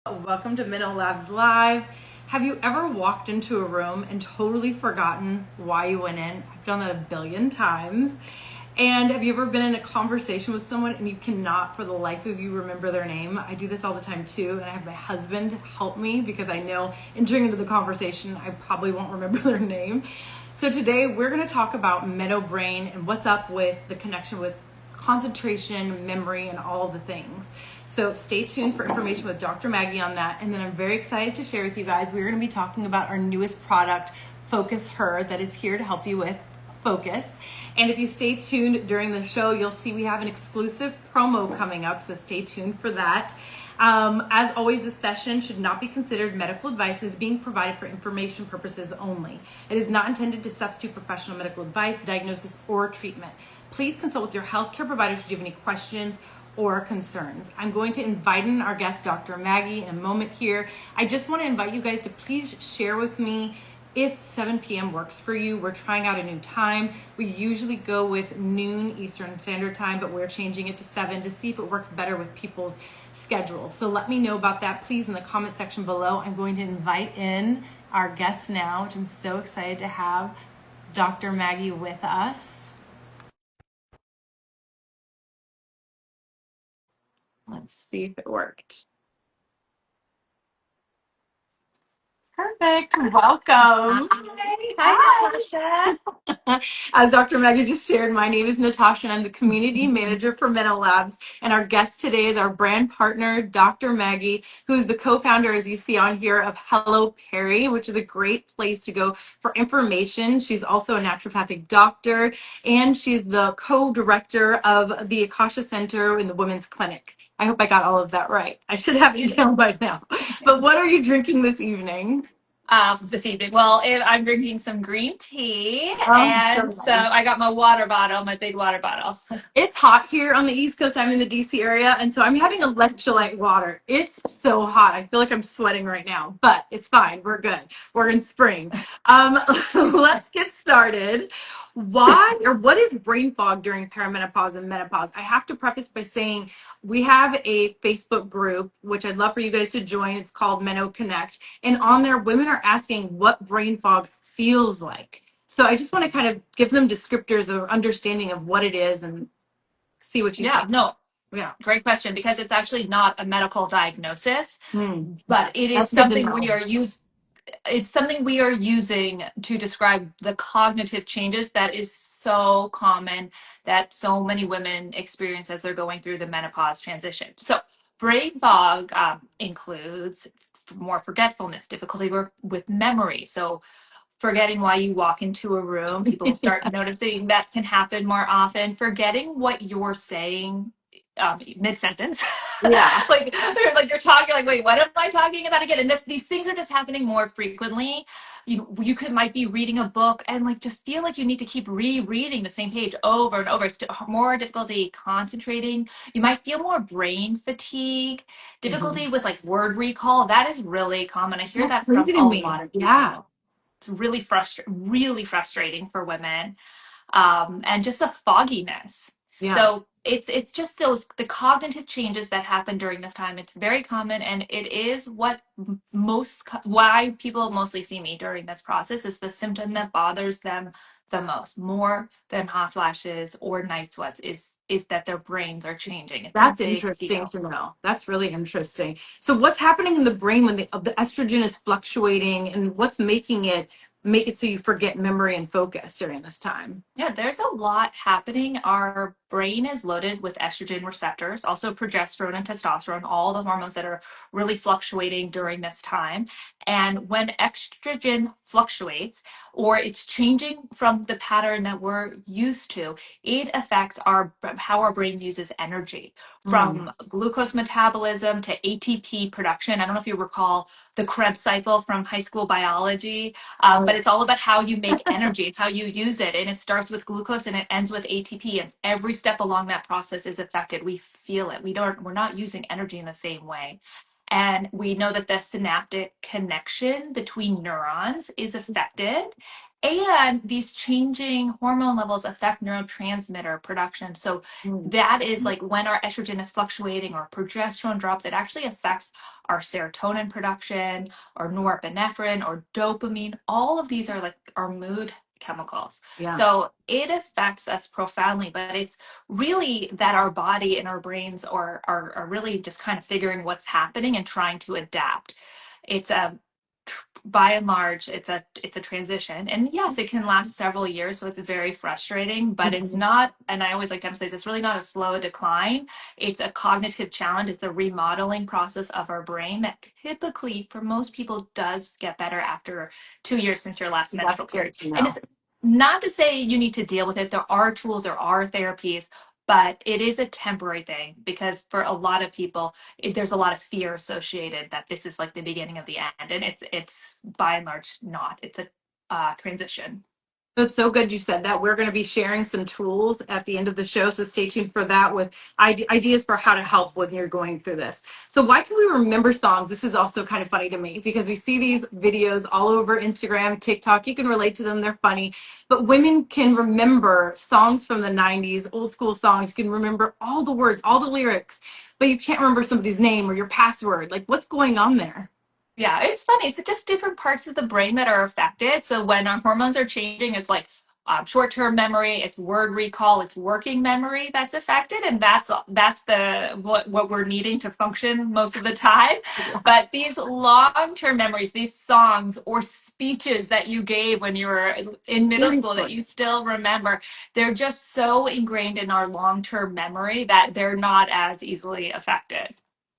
Welcome to MenoLabs Live. Have you ever walked into a room and totally forgotten why you went in? I've done that a billion times. And have you ever been in a conversation with someone and you cannot for the life of you remember their name? I do this all the time too, and I have my husband help me because I know entering into the conversation I probably won't remember their name. So today we're going to talk about Meno Brain and what's up with the connection with concentration, memory, and all the things. So stay tuned for information with Dr. Maggie on that. And then I'm very excited to share with you guys, we're going to be talking about our newest product, Focus Her, that is here to help you with focus. And if you stay tuned during the show, you'll see we have an exclusive promo coming up, so stay tuned for that. As always, this session should not be considered medical advice, as being provided for information purposes only. It is not intended to substitute professional medical advice, diagnosis, or treatment. Please consult with your healthcare provider should you have any questions or concerns. I'm going to invite in our guest, Dr. Maggie, in a moment here. I just want to invite you guys to please share with me if 7 p.m. works for you. We're trying out a new time. We usually go with noon Eastern Standard Time, but we're changing it to 7 to see if it works better with people's schedules. So let me know about that, please, in the comment section below. I'm going to invite in our guest now, which I'm so excited to have Dr. Maggie with us. Let's see if it worked. Perfect. Welcome. Hi, Natasha. As Dr. Maggie just shared, my name is Natasha and I'm the community manager for MenoLabs. And our guest today is our brand partner, Dr. Maggie, who's the co-founder, as you see on here, of Hello Perry, which is a great place to go for information. She's also a naturopathic doctor, and she's the co-director of the Akasha Center in the Women's Clinic. I hope I got all of that right. I should have it down by now. But what are you drinking this evening? This evening. Well, I'm drinking some green tea, Oh, and so so nice. I got my water bottle, my big water bottle. It's hot here on the East Coast. I'm in the DC area, and so I'm having electrolyte water. It's so hot. I feel like I'm sweating right now, but it's fine. We're good. We're in spring. Let's get started. Why or what is brain fog during perimenopause and menopause? I have to preface by saying we have a Facebook group, which I'd love for you guys to join. It's called Meno Connect. And on there, women are asking what brain fog feels like. So I just want to kind of give them descriptors or understanding of what it is and see what you Yeah, think. no, Yeah. great question, because it's actually not a medical diagnosis, but it is That's good to something know. it's something we are using to describe the cognitive changes that is so common that so many women experience as they're going through the menopause transition. So brain fog includes more forgetfulness, difficulty with memory. So forgetting why you walk into a room, people start noticing that can happen more often. Forgetting what you're saying mid-sentence. Yeah. like you're talking like, wait, what am I talking about again? And these things are just happening more frequently. You might be reading a book and like just feel like you need to keep rereading the same page over and over. It's more difficulty concentrating. You might feel more brain fatigue, difficulty with like word recall. That is really common. I hear That's that from crazy to a me. lot of Yeah. people. It's really frustrating for women, and just a fogginess. Yeah. So it's just the cognitive changes that happen during this time. It's very common, and it is why people mostly see me during this process is the symptom that bothers them the most, more than hot flashes or night sweats, is that their brains are changing. It's a That's big interesting deal. to know. That's really interesting. So what's happening in the brain when the estrogen is fluctuating, and what's making it make it so you forget memory and focus during this time? Yeah, there's a lot happening. Our brain is loaded with estrogen receptors, also progesterone and testosterone, all the hormones that are really fluctuating during this time. And when estrogen fluctuates or it's changing from the pattern that we're used to, it affects how our brain uses energy, from glucose metabolism to ATP production. I don't know if you recall the Krebs cycle from high school biology, but it's all about how you make energy. It's how you use it. And it starts with glucose and it ends with ATP. And every step along that process is affected. We feel it. We're not using energy in the same way. And we know that the synaptic connection between neurons is affected. And these changing hormone levels affect neurotransmitter production. So Mm. that is like when our estrogen is fluctuating or progesterone drops, it actually affects our serotonin production or norepinephrine or dopamine. All of these are like our mood chemicals. Yeah. So it affects us profoundly, but it's really that our body and our brains are really just kind of figuring what's happening and trying to adapt. It's a by and large it's a transition, and yes, it can last several years, so it's very frustrating, but it's Mhm. not, and I always like to emphasize, it's really not a slow decline. It's a cognitive challenge. It's a remodeling process of our brain that typically for most people does get better after 2 years since your last That's menstrual good period. to And know. it's not to say you need to deal with it. There are tools, there are therapies, but it is a temporary thing because for a lot of people there's a lot of fear associated that this is like the beginning of the end, and it's by and large not. It's a transition. So it's so good you said that. We're going to be sharing some tools at the end of the show, so stay tuned for that with ideas for how to help when you're going through this. So why can we remember songs? This is also kind of funny to me because we see these videos all over Instagram, TikTok. You can relate to them. They're funny. But women can remember songs from the 90s, old school songs. You can remember all the words, all the lyrics, but you can't remember somebody's name or your password. Like, what's going on there? Yeah, it's funny. It's just different parts of the brain that are affected. So when our hormones are changing, it's like short-term memory, it's word recall, it's working memory that's affected, and that's the what we're needing to function most of the time. But these long-term memories, these songs or speeches that you gave when you were in middle school that Seriously. you still remember, they're just so ingrained in our long-term memory that they're not as easily affected.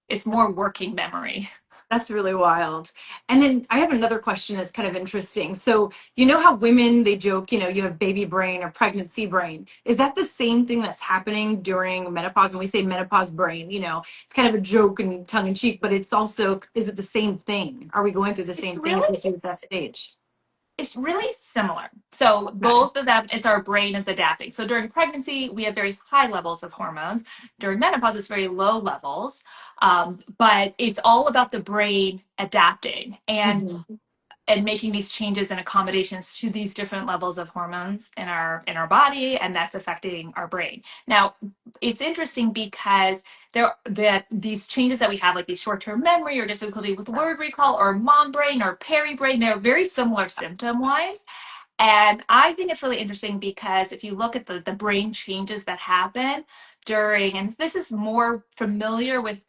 It's more working memory. That's really wild. And then I have another question that's kind of interesting. So, you know how women they joke, you have baby brain or pregnancy brain. Is that the same thing that's happening during menopause? When we say menopause brain, it's kind of a joke and tongue in cheek, but it's also, is it the same thing? Are we going through the It's same thing as really we do at that stage? it's really similar. So Okay. both of them, it's our brain is adapting. So during pregnancy, we have very high levels of hormones. During menopause, it's very low levels. But it's all about the brain adapting. Hmm. And making these changes and accommodations to these different levels of hormones in our body, and that's affecting our brain. Now it's interesting because these changes that we have, like these short-term memory or difficulty with word recall or mom brain or peri brain, they're very similar symptom wise. And I think it's really interesting because if you look at the brain changes that happen during, and this is more familiar with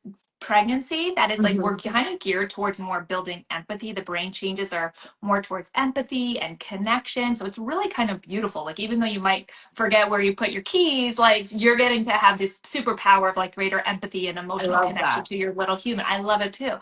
pregnancy, that is like we're Hmm. kind of geared towards more building empathy. The brain changes are more towards empathy and connection. So it's really kind of beautiful. Like even though you might forget where you put your keys, like you're getting to have this superpower of like greater empathy and I emotional love connection that. to your little human. I love it too.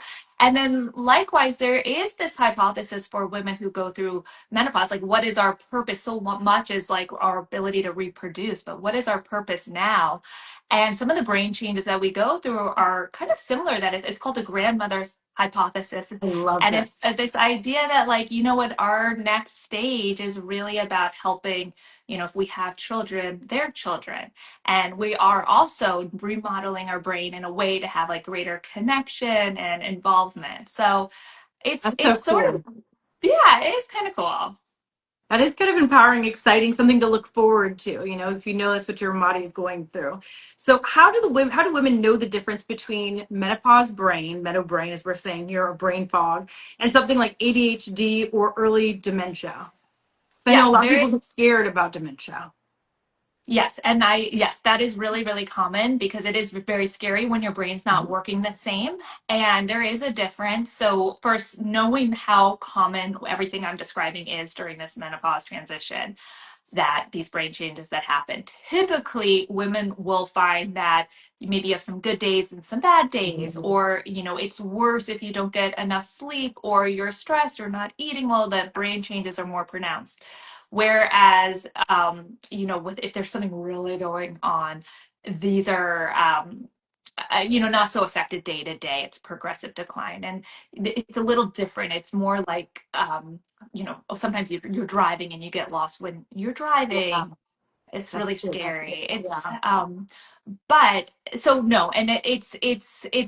And then likewise, there is this hypothesis for women who go through menopause, like what is our purpose? So much is like our ability to reproduce, but what is our purpose now? And some of the brain changes that we go through are kind of similar. That it's called the grandmother's hypothesis, I love and it's this. this idea that like you know what, our next stage is really about helping, if we have children, their children, and we are also remodeling our brain in a way to have like greater connection and involvement. So it's That's so it's sort cool. of, yeah, it is kind of cool. That is kind of empowering, exciting, something to look forward to, if you know that's what your body's going through. So how do women know the difference between menopause brain, meno brain as we're saying here, or brain fog, and something like ADHD or early dementia? So I Yeah, know a lot of very. people get scared about dementia. Yes, yes, that is really, really common because it is very scary when your brain's not Mhm. working the same. And there is a difference. So, first, knowing how common everything I'm describing is during this menopause transition, that these brain changes that happen. Typically, women will find that maybe you have some good days and some bad days, Mhm. or it's worse if you don't get enough sleep, or you're stressed or not eating well. The brain changes are more pronounced. Whereas, with if there's something really going on, these are not so affected day to day. It's progressive decline, and it's a little different. It's more like sometimes you're driving and you get lost when you're Yeah, driving. It's that's really true. That's good. scary. It's Yeah. But so no, and it's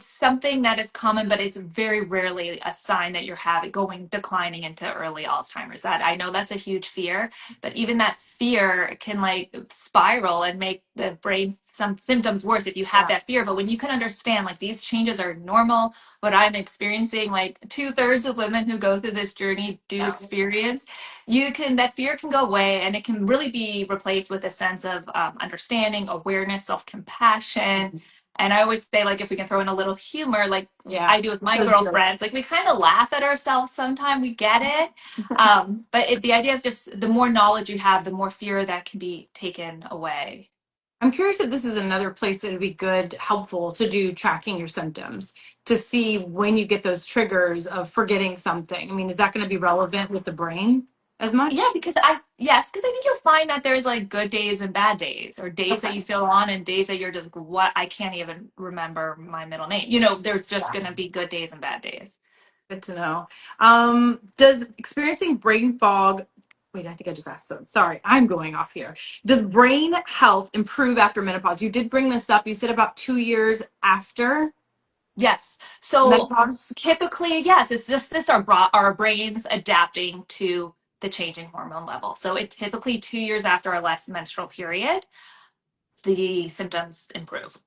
something that is common, but it's very rarely a sign that you're having going declining into early Alzheimer's. That I know that's a huge fear, but even that fear can like spiral and make the brain some symptoms worse if you have Yeah. that fear. But when you can understand like these changes are normal, what I'm experiencing, like 2/3 of women who go through this journey do Yeah. experience, you can that fear can go away, and it can really be replaced with a sense of understanding, awareness, self-compassion. And I always say, like, if we can throw in a little humor, like Yeah. I do with my Those girlfriends, jokes. like we kind of laugh at ourselves sometimes, we get it. But the idea of just the more knowledge you have, the more fear that can be taken away. I'm curious if this is another place that would be good, helpful to do tracking your symptoms to see when you get those triggers of forgetting something. I mean, is that going to be relevant with the brain as Yeah, much? yes, because I think you'll find that there's like good days and bad days, or days that Okay. you feel on and days that you're just, what, I can't even remember my middle name. There's just Yeah. going to be good days and bad days. Good to know. Does experiencing brain fog, wait, I think I just asked so. Sorry, I'm going off here. Does brain health improve after menopause? You did bring this up. You said about 2 years after Yes. So menopause. typically, yes, it's just this our brains adapting to the changing hormone level. So it typically 2 years after our last menstrual period, the symptoms improve.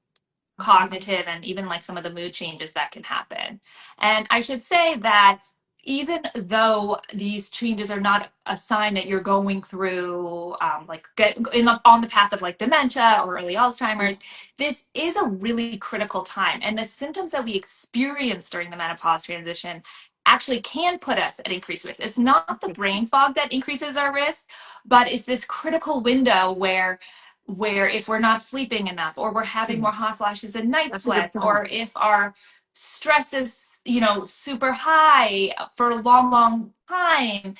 Okay. Cognitive and even like some of the mood changes that can happen. And I should say that even though these changes are not a sign that you're going through on the path of like dementia or early Alzheimer's, this is a really critical time. And the symptoms that we experience during the menopause transition actually can put us at increased risk. It's not the brain fog that increases our risk, but it's this critical window where if we're not sleeping enough, or we're having more hot flashes and night That's a good sweats, point. or if our stress is super high for a long time,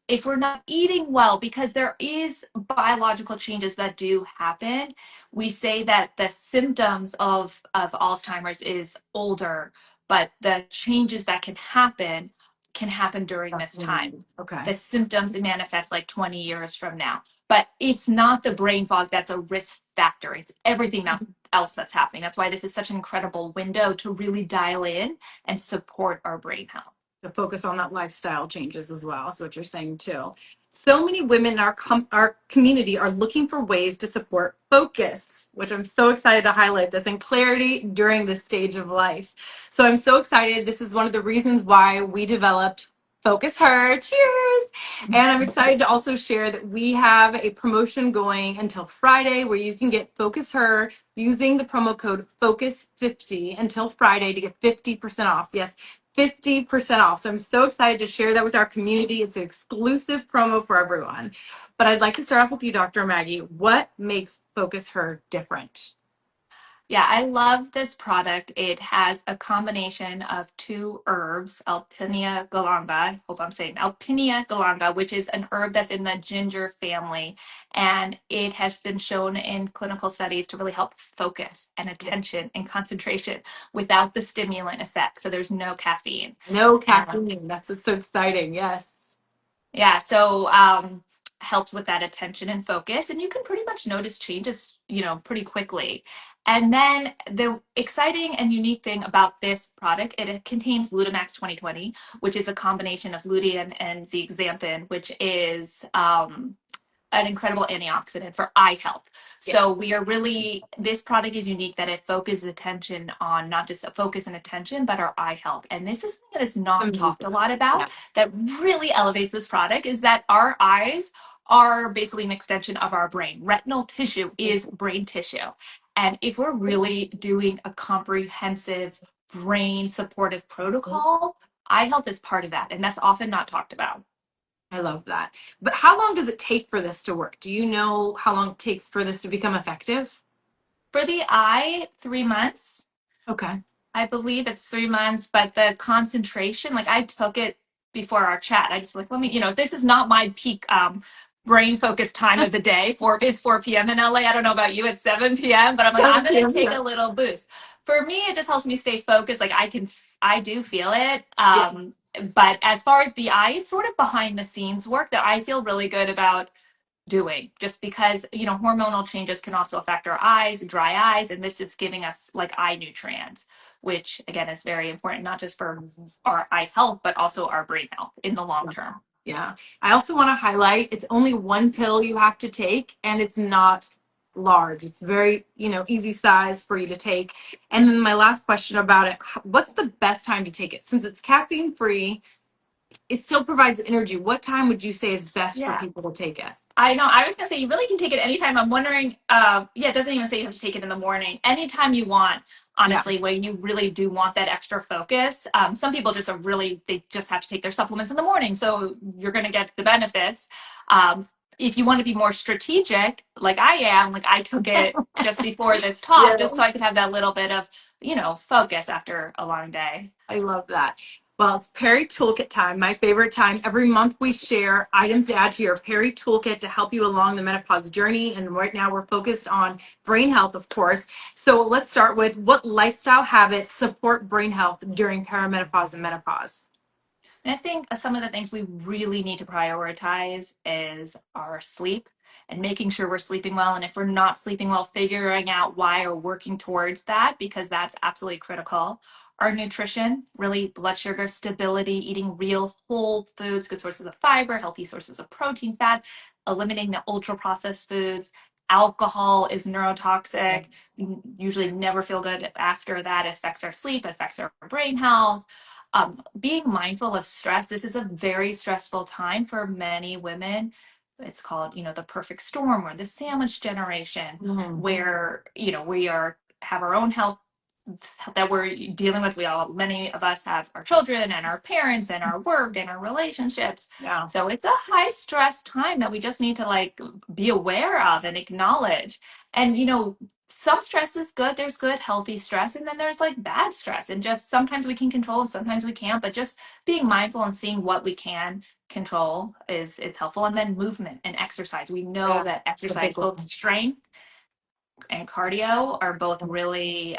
if we're not eating well, because there is biological changes that do happen. We say that the symptoms of Alzheimer's is older, but the changes that can happen during That's this what I time. need. Okay. The symptoms manifest like 20 years from now, but it's not the brain fog that's a risk factor. It's everything else that's happening. That's why this is such an incredible window to really dial in and support our brain health. To focus on that lifestyle changes as well. So what you're saying too. So many women in our community are looking for ways to support focus, which I'm so excited to highlight this, and clarity during this stage of life. So I'm so excited. This is one of the reasons why we developed Focus Her. Cheers! And I'm excited to also share that we have a promotion going until Friday where you can get Focus Her using the promo code FOCUS50 until Friday to get 50% off. Yes, 50% off. So I'm so excited to share that with our community. It's an exclusive promo for everyone. But I'd like to start off with you, Dr. Maggie. What makes Focus Her different? Yeah, I love this product. It has a combination of two herbs, Alpinia galanga. I hope I'm saying Alpinia galanga, which is an herb that's in the ginger family. And it has been shown in clinical studies to really help focus and attention and concentration without the stimulant effect. So there's no caffeine. No And caffeine. That's what's so exciting. Yes. yeah, so helps with that attention and focus, and you can pretty much notice changes, pretty quickly. And then the exciting and unique thing about this product, it contains Glutamax 2020, which is a combination of lutein and zeaxanthin, which is an incredible antioxidant for eye health. So Yes. this product is unique that it focuses attention on not just a focus and attention, but our eye health. And this is something that is not talked a Amazing. lot Yeah. about that really elevates this product is that our eyes are basically an extension of our brain. Retinal tissue is brain tissue. And if we're really doing a comprehensive brain supportive protocol, eye health is part of that. And that's often not talked about. I love that. But how long does it take for this to work? Do you know how long it takes for this to become effective? For the eye, 3 months. Okay. I believe it's 3 months, but the concentration, like I took it before our chat. I just like, this is not my peak brain focus time of the day. It's 4 p.m. in LA. I don't know about you, it's 7 p.m., but I'm like, I'm 7 gonna p.m. take Yeah. a little boost. For me, it just helps me stay focused. Like I do feel it. Yeah. But as far as the eye, it's sort of behind the scenes work that I feel really good about doing, just because, hormonal changes can also affect our eyes, dry eyes, and this is giving us like eye nutrients, which again is very important, not just for our eye health, but also our brain health in the long term. Yeah. I also want to highlight it's only one pill you have to take, and it's not large. It's very, easy size for you to take. And then my last question about it, what's the best time to take it? Since it's caffeine free, it still provides energy. What time would you say is best for Yeah. people to take it? I know. I was going to say you really can take it anytime. I'm wondering, it doesn't even say you have to take it in the morning. Anytime you want, Yeah. honestly, when you really do want that extra focus. Some people just they just have to take their supplements in the morning. So you're going to get the benefits. If you want to be more strategic, like I am, like I took it just before this talk, just so I could have that little bit of, focus after a long day. I love that. Well, it's Peri Toolkit time, my favorite time. Every month we share items to add to your Peri Toolkit to help you along the menopause journey. And right now we're focused on brain health, of course. So let's start with what lifestyle habits support brain health during perimenopause and menopause? And I think some of the things we really need to prioritize is our sleep and making sure we're sleeping well. And if we're not sleeping well, figuring out why or working towards that, because that's absolutely critical. Our nutrition, really blood sugar stability, eating real whole foods, good sources of fiber, healthy sources of protein, fat, eliminating the ultra processed foods. Alcohol is neurotoxic. Usually never feel good after that. It affects our sleep, affects our brain health. Being mindful of stress. This is a very stressful time for many women. It's called, the perfect storm or the sandwich generation, where, we have our own health that we're dealing with. Many of us have our children and our parents and our work and our relationships. Yeah. So it's a high stress time that we just need to like be aware of and acknowledge. And, some stress is good. There's good, healthy stress. And then there's like bad stress. And just sometimes we can control and sometimes we can't. But just being mindful and seeing what we can control it's helpful. And then movement and exercise. We know that exercise, both strength and cardio, are both really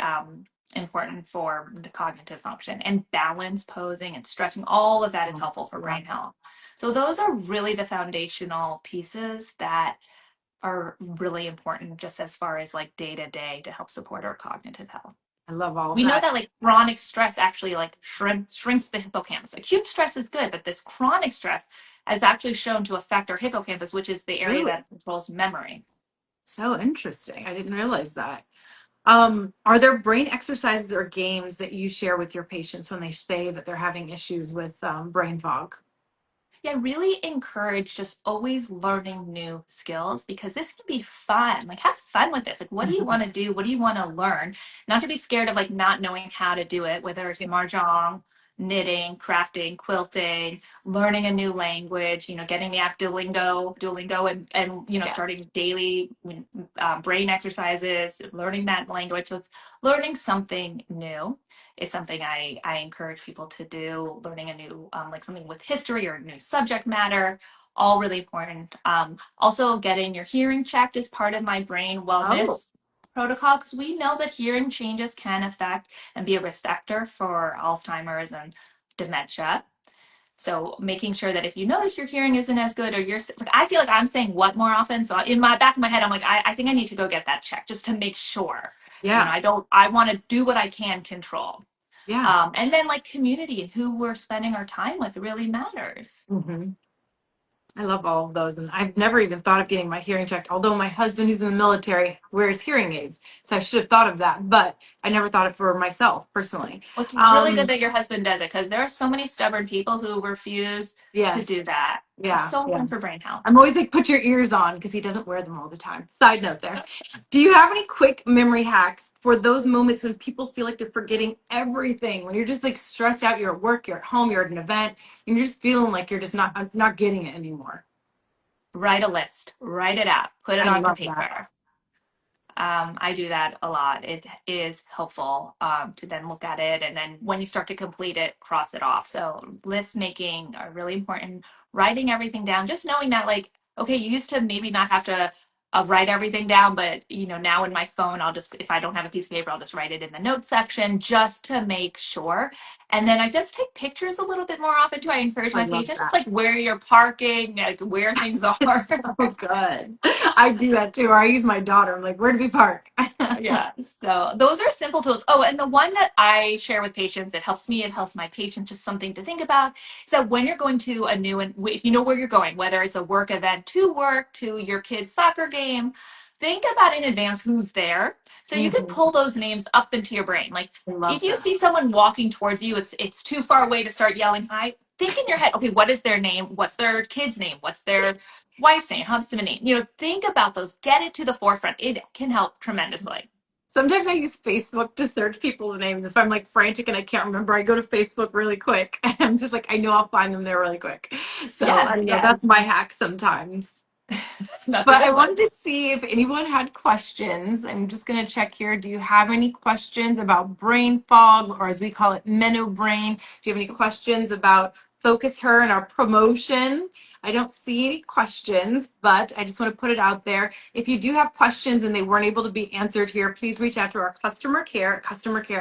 important for the cognitive function, and balance posing and stretching. All of that is helpful for brain health. So those are really the foundational pieces that are really important just as far as like day to day to help support our cognitive health. I love all of We know that. that like chronic stress actually like shrinks the hippocampus. Acute stress is good, but this chronic stress has actually shown to affect our hippocampus, which is the area that controls memory. So interesting. I didn't realize that. Are there brain exercises or games that you share with your patients when they say that they're having issues with brain fog? Yeah, really encourage just always learning new skills, because this can be fun. Like have fun with this. Like what do you want to do? What do you want to learn? Not to be scared of like not knowing how to do it, whether it's mahjong, knitting, crafting, quilting, learning a new language, getting the app Duolingo and starting daily brain exercises, learning that language. So it's learning something new is something I encourage people to do. Learning a new, like something with history or a new subject matter, all really important. Also, getting your hearing checked is part of my brain wellness protocol, because we know that hearing changes can affect and be a risk factor for Alzheimer's and dementia. So making sure that if you notice your hearing isn't as good, or you're like, I feel like I'm saying what more often. So in my back of my head, I'm like, I think I need to go get that checked just to make sure. Yeah. I want to do what I can control. Yeah. And then like community and who we're spending our time with really matters. Mm-hmm. I love all of those. And I've never even thought of getting my hearing checked, although my husband, who's in the military, wears hearing aids. So I should have thought of that, but I never thought it for myself personally. Well, it's really good that your husband does it, because there are so many stubborn people who refuse to do that. Yeah. It's so important for brain health. I'm always like, put your ears on, because he doesn't wear them all the time. Side note there. Do you have any quick memory hacks for those moments when people feel like they're forgetting everything? When you're just like stressed out, you're at work, you're at home, you're at an event, and you're just feeling like you're just not getting it anymore. Write a list, write it out, put it onto paper. That. I do that a lot. It is helpful to then look at it, and then when you start to complete it, cross it off. So list making are really important. Writing everything down, just knowing that like, okay, you used to maybe not have to I'll write everything down, but now in my phone, I'll just, if I don't have a piece of paper, I'll just write it in the notes section just to make sure. And then I just take pictures a little bit more often too. I encourage I my love patients, just that. like where you're parking, like where things are. It's so good. I do that too. Or I use my daughter. I'm like, where do we park? Yeah, so those are simple tools. Oh, and the one that I share with patients, it helps my patients, just something to think about, is that when you're going to a new, and if you know where you're going, whether it's a work event to work, to your kid's soccer game, think about in advance who's there. So you can Mhm. pull those names up into your brain. Like I if love you that. see someone walking towards you, it's too far away to start yelling hi. Think in your head, okay, what is their name? What's their kid's name? What's their wife's name, husband's name? Think about those. Get it to the forefront. It can help tremendously. Sometimes I use Facebook to search people's names. If I'm like frantic and I can't remember, I go to Facebook really quick. And I'm just like, I know I'll find them there really quick. So I Yes, know yes. that's my hack sometimes. That's a But I good one. wanted to see if anyone had questions. I'm just going to check here. Do you have any questions about brain fog, or as we call it, meno brain? Do you have any questions about Focus Her and our promotion? I don't see any questions, but I just want to put it out there. If you do have questions and they weren't able to be answered here, please reach out to our customer care at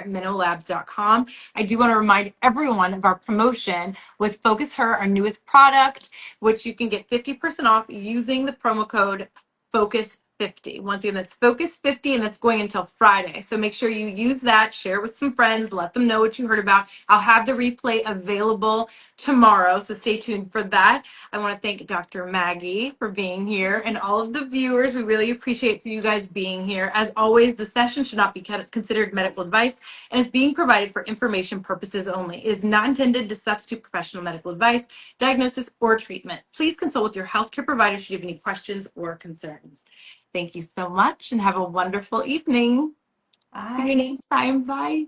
MenoLabs.com. I do want to remind everyone of our promotion with Focus Her, our newest product, which you can get 50% off using the promo code FOCUS50. Once again, that's FOCUS50, and that's going until Friday. So make sure you use that, share with some friends, let them know what you heard about. I'll have the replay available tomorrow, so stay tuned for that. I want to thank Dr. Maggie for being here and all of the viewers. We really appreciate for you guys being here. As always, the session should not be considered medical advice and is being provided for information purposes only. It is not intended to substitute professional medical advice, diagnosis, or treatment. Please consult with your healthcare provider should you have any questions or concerns. Thank you so much and have a wonderful evening. See you Bye. next time. Bye.